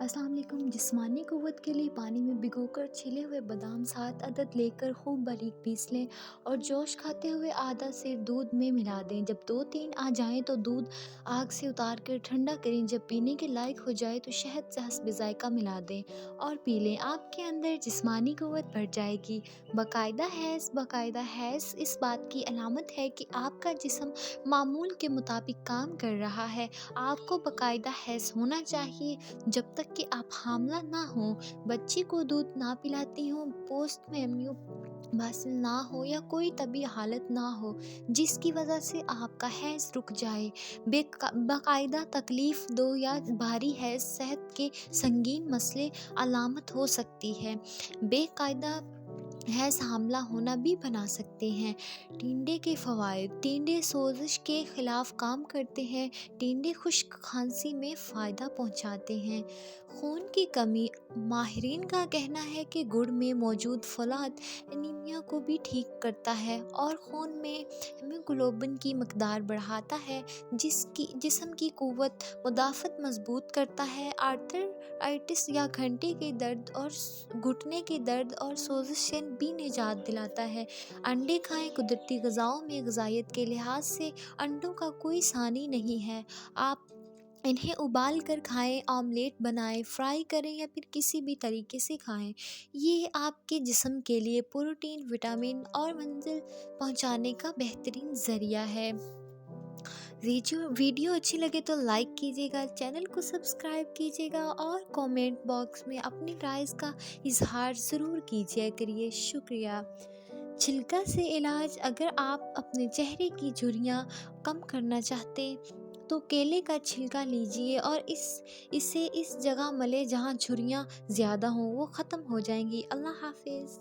अस्सलाम वालेकुम। जिस्मानी क़ुव्वत के लिए पानी में भिगोकर छिले हुए बादाम 7 अदद लेकर खूब बारीक पीस लें और जोश खाते हुए आधा सेर दूध में मिला दें। जब 2-3 आ जाएं तो दूध आग से उतार कर ठंडा करें। जब पीने के लायक हो जाए तो शहद से हस्ब ज़ायक़ा मिला दें और पी लें। आपके अंदर जिस्मानी क़ुव्वत बढ़ जाएगी। बाकायदा हैज़ इस बात की अलामत है कि आपका जिस्म मामूल के मुताबिक काम कर रहा है। आपको बाकायदा हैज़ होना चाहिए जब तक कि आप हामिला ना हों, बच्ची को दूध ना पिलाती हों, पोस्ट मेमन्यू बासिल ना हो या कोई तबी हालत ना हो जिसकी वजह से आपका हैज़ रुक जाए। बाकायदा तकलीफ़ दो या भारी हैज़ सेहत के संगीन मसले अलामत हो सकती है। बेकायदा हैज़ हामला होना भी बना सकते हैं। टिंडे के फ़वाइद। टिंडे सोज़श के ख़िलाफ़ काम करते हैं। टिंडे खुश्क खांसी में फ़ायदा पहुंचाते हैं। खून की कमी। माहिरीन का कहना है कि गुड़ में मौजूद फ़ोलाद एनीमिया को भी ठीक करता है और खून में हीमोग्लोबिन की मकदार बढ़ाता है, जिस्म की क़ुव्वत मुदाफ़त मज़बूत करता है। आर्थराइटिस या घंटे के दर्द और घुटने के दर्द और सोज़श से भी निजात दिलाता है। अंडे खाएं। कुदरती ग़िज़ाओं में ग़िज़ाइयत के लिहाज से अंडों का कोई सानी नहीं है। आप इन्हें उबाल कर खाएं, ऑमलेट बनाएं, फ्राई करें या फिर किसी भी तरीके से खाएं। ये आपके जिस्म के लिए प्रोटीन, विटामिन और मंज़िल पहुंचाने का बेहतरीन ज़रिया है। वीडियो अच्छी लगे तो लाइक कीजिएगा, चैनल को सब्सक्राइब कीजिएगा और कमेंट बॉक्स में अपनी राय का इजहार ज़रूर कीजिए करिए। शुक्रिया। छिलका से इलाज। अगर आप अपने चेहरे की झुर्रियाँ कम करना चाहते तो केले का छिलका लीजिए और इसे इस जगह मलें जहाँ झुर्रियाँ ज़्यादा हों, वो ख़त्म हो जाएंगी। अल्लाह हाफ़िज़।